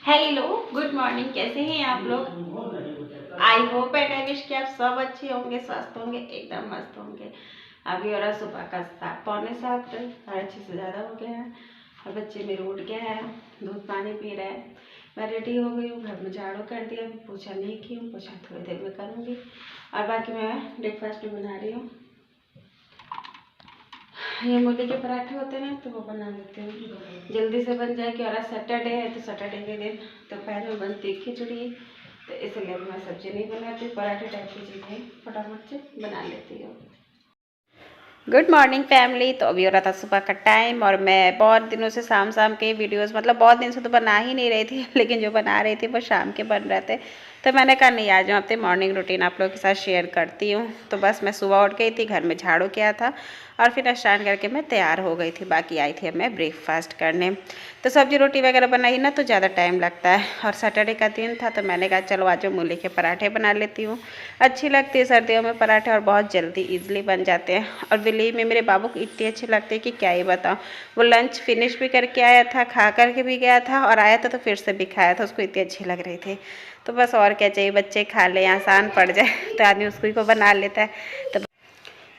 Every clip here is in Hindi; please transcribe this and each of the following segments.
Hello, good morning. कैसे हैं आप लोग? I hope and I wish कि आप सब अच्छे होंगे, स्वस्थ होंगे, एकदम मस्त होंगे। अभी हो रहा सुबह का 7:45, 6:30 से ज़्यादा हो गया है और बच्चे मेरे उठ गए हैं, दूध पानी पी रहे हैं। मैं रेडी हो गई हूँ, घर में झाड़ू कर दिया, अभी पोछा नहीं की हूँ, पोछा थोड़ी देर में करूँगी। और बाकी मैं ब्रेकफास्ट में बना रही हूँ, ये मूली के पराठे होते हैं ना, तो वो बना लेते हैं, जल्दी से बन जाएगी। और आज सैटरडे है तो सैटरडे के दिन दोपहर में बनती है खिचड़ी, तो इसलिए मैं सब्जी नहीं बनाती, पराठे टाइप की चीज़ें फटाफट से बना लेती हूँ। Good morning family. तो अभी हो रहा था सुबह का टाइम और मैं बहुत दिनों से शाम शाम के वीडियोस, मतलब बहुत दिन से तो बना ही नहीं रही थी लेकिन जो बना रही थी वो शाम के बन रहे थे, तो मैंने कहा नहीं, आज मैं अपने मॉर्निंग रूटीन आप लोगों के साथ शेयर करती हूँ। तो बस मैं सुबह उठ गई थी, घर में झाड़ू किया था और फिर स्नान करके मैं तैयार हो गई थी। बाकी आई थी अब मैं ब्रेकफास्ट करने, तो सब्जी रोटी वगैरह बनाई ना तो ज़्यादा टाइम लगता है। और सैटरडे का दिन था तो मैंने कहा चलो आज मूली के पराठे बना लेती हूँ। अच्छी लगती है सर्दियों में पराठे और बहुत जल्दी ईजिली बन जाते हैं। और बिलीव में मेरे बाबू को इतनी अच्छी लगती है कि क्या ही बताऊँ। वो लंच फिनिश भी करके आया था, खा करके भी गया था और आया था तो फिर से भी खाया था, उसको इतनी अच्छी लग रही थी। तो बस और क्या चाहिए, बच्चे खा ले, आसान पड़ जाए तो आदमी उसको को बना लेता है।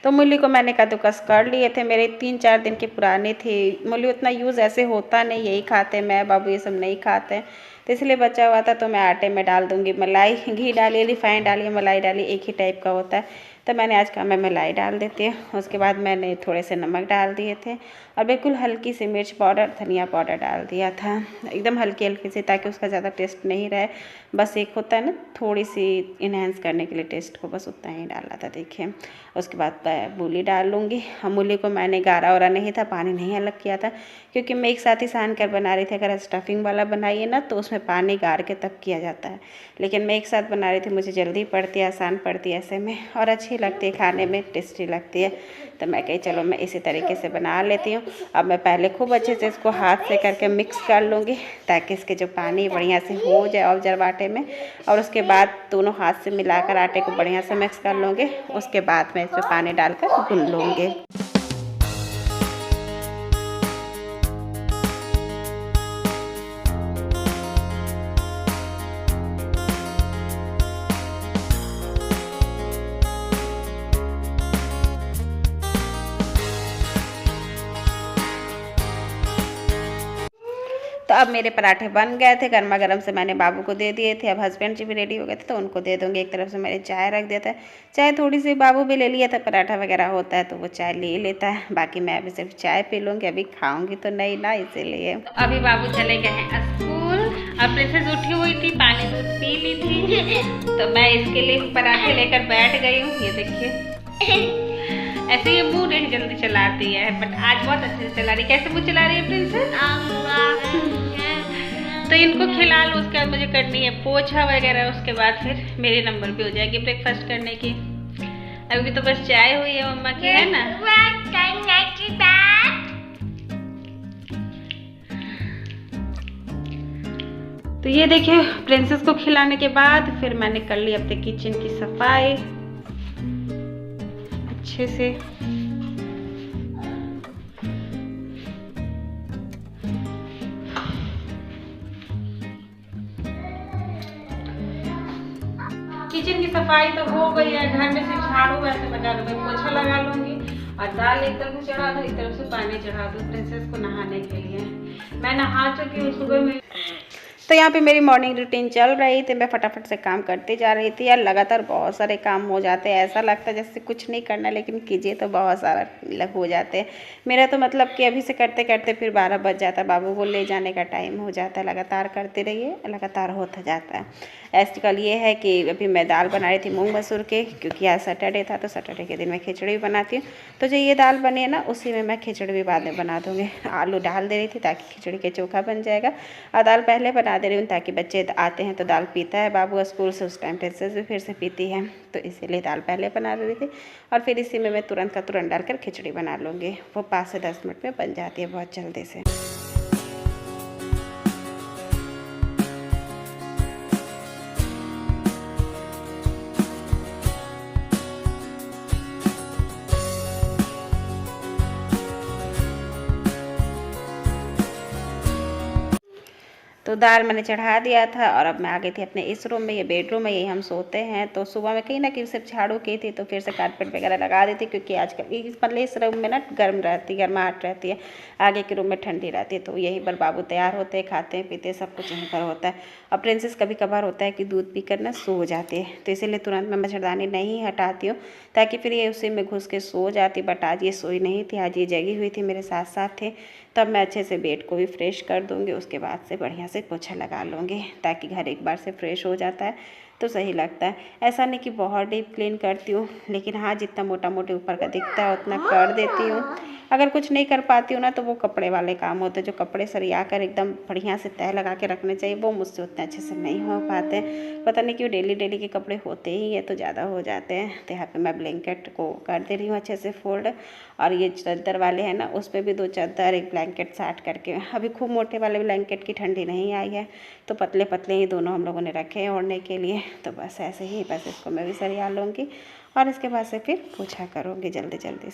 तो मूली को मैंने कद्दूकस कर लिए थे, मेरे 3-4 दिन के पुराने थे। मूली उतना यूज़ ऐसे होता नहीं, यही खाते, मैं बाबू ये सब नहीं खाते, तो इसलिए बचा हुआ था। तो मैं आटे में डाल दूँगी मलाई, घी डालिए, रिफाइंड डालिए, मलाई डालिए, एक ही टाइप का होता है। तो मैंने आज कहा मैं मलाई डाल देती हूँ। उसके बाद मैंने थोड़े से नमक डाल दिए थे और बिल्कुल हल्की सी मिर्च पाउडर, धनिया पाउडर डाल दिया था, एकदम हल्की हल्की सी, ताकि उसका ज़्यादा टेस्ट नहीं रहे। बस एक होता है ना थोड़ी सी इन्हेंस करने के लिए टेस्ट को, बस उतना ही डाला था। देखिए उसके बाद मूली डाल लूँगी। मूली को मैंने गारा वारा नहीं था, पानी नहीं अलग किया था, क्योंकि मैं एक साथ ही सान कर बना रही थी। अगर स्टफिंग वाला बनाइए ना तो उसमें पानी गार के तब किया जाता है, लेकिन मैं एक साथ बना रही थी, मुझे जल्दी पड़ती है, आसान पड़ती है ऐसे में, और अच्छी लगती है खाने में, टेस्टी लगती है। तो मैं कही चलो मैं इसी तरीके से बना लेती हूँ। अब मैं पहले खूब अच्छे से इसको हाथ से करके मिक्स कर लूँगी, ताकि इसके जो पानी बढ़िया से हो जाए ऑब्जर्व आटे में। और उसके बाद दोनों हाथ से मिलाकर आटे को बढ़िया से मिक्स कर लूँगी। उसके बाद मैं इसमें पानी डालकर भून लूँगी। तो अब मेरे पराठे बन गए थे, गर्मा गर्म से मैंने बाबू को दे दिए थे। अब हस्बैंड जी भी रेडी हो गए थे तो उनको दे दूँगी। एक तरफ से मैंने चाय रख दिया था, चाय थोड़ी सी बाबू भी ले लिया था, पराठा वगैरह होता है तो वो चाय ले लेता है। बाकी मैं अभी सिर्फ चाय पी लूँगी, अभी खाऊँगी तो नहीं ना, इसीलिए। तो अभी बाबू चले गए हैं स्कूल, अब प्रिंसेस उठी हुई थी, पानी दूध पी ली थी, तो मैं इसके लिए पराठे लेकर बैठ गई हूँ। ये देखिए ऐसे ये मुंह नहीं जल्दी चलाती है, बट आज बहुत अच्छे से चला रही। कैसे मुंह चला रही है प्रिंसेस? तो इनको खिला लो, उसके बाद मुझे करनी है पोछा वगैरह, उसके बाद फिर मेरे नंबर पे हो जाएगी ब्रेकफास्ट करने की। अभी तो बस चाय हुई है मम्मा की, है ना? तो ये देखिए प्रिंसेस को खिलाने के बाद फिर मैंने कर ली अपने किचन की सफाई अच्छे से। किचन की सफाई तो हो गई है, घर में सिर्फ झाड़ू वैसे लगा लूँगी, पोछा लगा लूँगी और दाल एक तरफ से चढ़ा दूँ, एक तरफ से पानी चढ़ा दूँ प्रिंसेस को नहाने के लिए। मैं नहा चुकी हूँ सुबह में। तो यहाँ पे मेरी मॉर्निंग रूटीन चल रही थी, मैं फटाफट से काम करती जा रही थी। यार लगातार बहुत सारे काम हो जाते हैं, ऐसा लगता है जैसे कुछ नहीं करना, लेकिन कीजिए तो बहुत सारा हो जाते हैं। मेरा तो मतलब कि अभी से करते करते फिर 12 बज जाता है, बाबू को ले जाने का टाइम हो जाता है। लगातार करते रहिए, लगातार होता जाता है। आजकल ये है कि अभी मैं दाल बना रही थी मूंग मसूर के, क्योंकि आज सैटरडे था, तो सैटरडे के दिन मैं खिचड़ी बनाती हूँ। तो जो ये दाल बनी है ना, उसी में मैं खिचड़ी भी बाद में बना दूँगी। आलू डाल दे रही थी ताकि खिचड़ी के चोखा बन जाएगा, और दाल पहले बना दे रही हूँ ताकि बच्चे आते हैं तो दाल पीता है बाबू स्कूल से, उस टाइम प्रिंसेस भी फिर से पीती है, तो इसीलिए दाल पहले बना दे रही थी। और फिर इसी में मैं तुरंत का तुरंत डालकर खिचड़ी बना लूँगी, वो 5 से 10 मिनट में बन जाती है बहुत जल्दी से। तो दाल मैंने चढ़ा दिया था और अब मैं आ गई थी अपने इस रूम में, ये बेडरूम है, यही हम सोते हैं। तो सुबह में कहीं ना कहीं सिर्फ झाड़ू की थी तो फिर से कारपेट वगैरह लगा दी थी, क्योंकि आजकल मतलब इस रूम में ना गर्माहट रहती है, आगे के रूम में ठंडी रहती है। तो यहीं पर बाबू तैयार होते हैं, खाते हैं पीते हैं, सब कुछ यहीं पर होता है। और प्रिंसेस कभी कभार होता है कि दूध पीकर ना सो जाती है, तो इसीलिए तुरंत मैं मच्छरदानी नहीं हटाती हूँ ताकि फिर ये उसी में घुस के सो जाती। बट आज ये सोई नहीं थी, आज ये जगी हुई थी, मेरे साथ साथ थे। तब मैं अच्छे से बेड को भी फ्रेश कर दूँगी, उसके बाद से बढ़िया से पोछा लगा लूँगी, ताकि घर एक बार से फ्रेश हो जाता है तो सही लगता है। ऐसा नहीं कि बहुत डीप क्लीन करती हूँ, लेकिन हाँ जितना मोटा मोटे ऊपर का दिखता है उतना कर देती हूँ। अगर कुछ नहीं कर पाती हूँ ना तो वो कपड़े वाले काम होते हैं, जो कपड़े सरिया कर एकदम बढ़िया से तह लगा के रखने चाहिए, वो मुझसे उतने अच्छे से नहीं हो पाते। पता नहीं क्यों डेली डेली के कपड़े होते ही है तो ज़्यादा हो जाते हैं। तो यहाँ पे मैं ब्लैंकेट को कर दे रही हूँ अच्छे से फोल्ड, और ये चादर वाले हैं ना उस पर भी 2 चादर एक ब्लैंकेट साट करके। अभी खूब मोटे वाले ब्लैंकेट की ठंडी नहीं आई है तो पतले पतले ही दोनों हम लोगों ने रखे हैं ओढ़ने के लिए। तो बस ऐसे ही, बस इसको मैं भी सरिया लूँगी और इसके बाद से फिर पोछा करूँगी जल्दी जल्दी।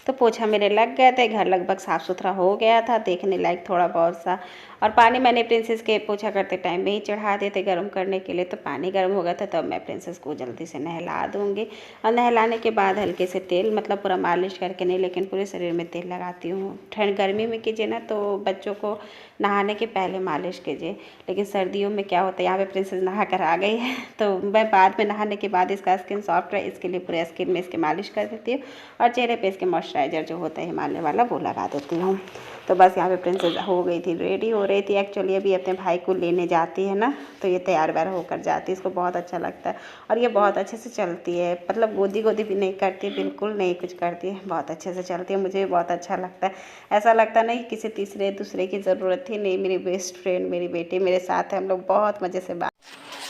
तो पोछा मेरे लग गए थे, घर लगभग साफ़ सुथरा हो गया था, देखने लायक थोड़ा बहुत सा। और पानी मैंने प्रिंसेस के पोछा करते टाइम में ही चढ़ा दिए थे गर्म करने के लिए, तो पानी गर्म हो गया था। तब मैं प्रिंसेस को जल्दी से नहला दूँगी, और नहलाने के बाद हल्के से तेल, मतलब पूरा मालिश करके नहीं लेकिन पूरे शरीर में तेल लगाती हूँ। ठंड गर्मी में कीजिए ना तो बच्चों को नहाने के पहले मालिश कीजिए, लेकिन सर्दियों में क्या होता है, यहाँ पे प्रिंसेस नहा कर आ गई है तो मैं बाद में नहाने के बाद इसका स्किन सॉफ्ट रहे इसके लिए पूरे स्किन में इसके मालिश कर देती हूँ, और चेहरे पे इसके मॉइस्चराइज़र जो होता है हिमालय वाला वो लगा देती हूँ। तो बस यहाँ पे प्रिंसेस हो गई थी, रेडी हो रही थी। एक्चुअली अभी अपने भाई को लेने जाती है ना तो ये तैयार व्यार होकर जाती है, इसको बहुत अच्छा लगता है। और ये बहुत अच्छे से चलती है, मतलब गोदी गोदी भी नहीं करती, बिल्कुल नहीं कुछ करती है, बहुत अच्छे से चलती है। मुझे भी बहुत अच्छा लगता है, ऐसा लगता नहीं किसी तीसरे दूसरे की ज़रूरत ही नहीं। मेरी बेस्ट फ्रेंड मेरी बेटी मेरे साथ है, हम लोग बहुत मज़े से बात।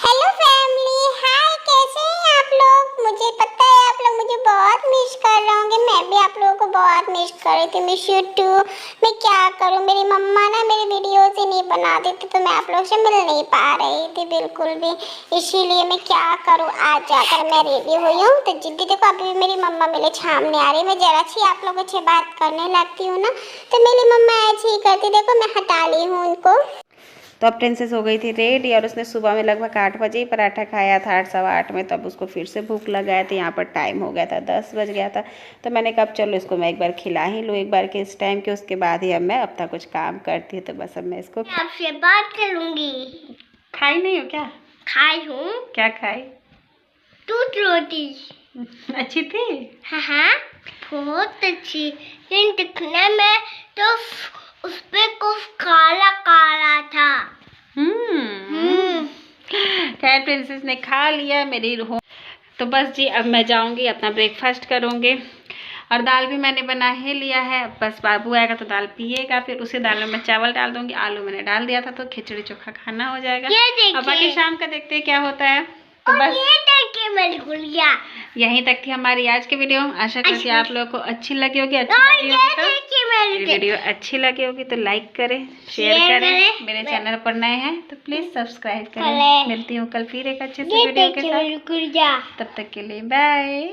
हेलो फैमिली, हाय, कैसे हैं आप लोग? मुझे पता है आप लोग मुझे बहुत मिस कर रहे होंगे, मैं भी आप लोगों को बहुत मिस कर रही थी। Miss you too. मैं क्या करूं, मेरी मम्मा ना मेरी वीडियोस ही नहीं बना देती तो मैं आप लोगों से मिल नहीं पा रही थी बिल्कुल भी, इसीलिए मैं क्या करूं, आज जाकर मैं रेडी हुई हूँ। तो जिद्दी देखो अभी भी मेरी मम्मा मेरे सामने आ रही है, मैं जरा सी आप लोगों से बात करने लगती हूँ ना तो मेरी मम्मा ऐसे ही करती, देखो मैं हटा ली हूँ उनको। तो अब प्रिंसेस हो गई थी रेडी, और उसने सुबह में लगभग 8 बजे ही पराठा खाया था, 8 सवा 8 में। तब उसको फिर से भूख लग गया था, यहाँ पर टाइम हो गया था 10 बज गया था। तो मैंने कहा चलो इसको मैं एक बार खिला ही लूँ एक बार के इस टाइम के, उसके बाद ही अब मैं अपना कुछ काम करती हूँ। तो बस अब मैं इसको आपसे बात करूंगी। खाई नहीं हो क्या? खाई हूँ। क्या खाई? दूध रोटी। अच्छी थी? हाँ, बहुत अच्छी, लेकिन दिखने में तो उस पे कुछ काला काला था। खैर प्रिंसेस ने खा लिया मेरी हो। तो बस जी अब मैं जाऊंगी अपना ब्रेकफास्ट करूंगी, और दाल भी मैंने बना ही लिया है। बस बाबू आएगा तो दाल पिएगा, फिर उसी दाल में मैं चावल डाल दूंगी, आलू मैंने डाल दिया था तो खिचड़ी चोखा खाना हो जाएगा। अब बाकी शाम का देखते हैं क्या होता है। तो बस ये देखिए मेरी गुड़िया। यहीं तक थी हमारी आज की वीडियो। आशा करती हूँ आप लोगों को अच्छी लगी होगी। मेरी वीडियो अच्छी लगी होगी तो लाइक करें, शेयर करें। मेरे चैनल पर नए हैं तो प्लीज सब्सक्राइब करें। मिलती हूँ कल फिर एक अच्छे से वीडियो के साथ, तब तक के लिए बाय।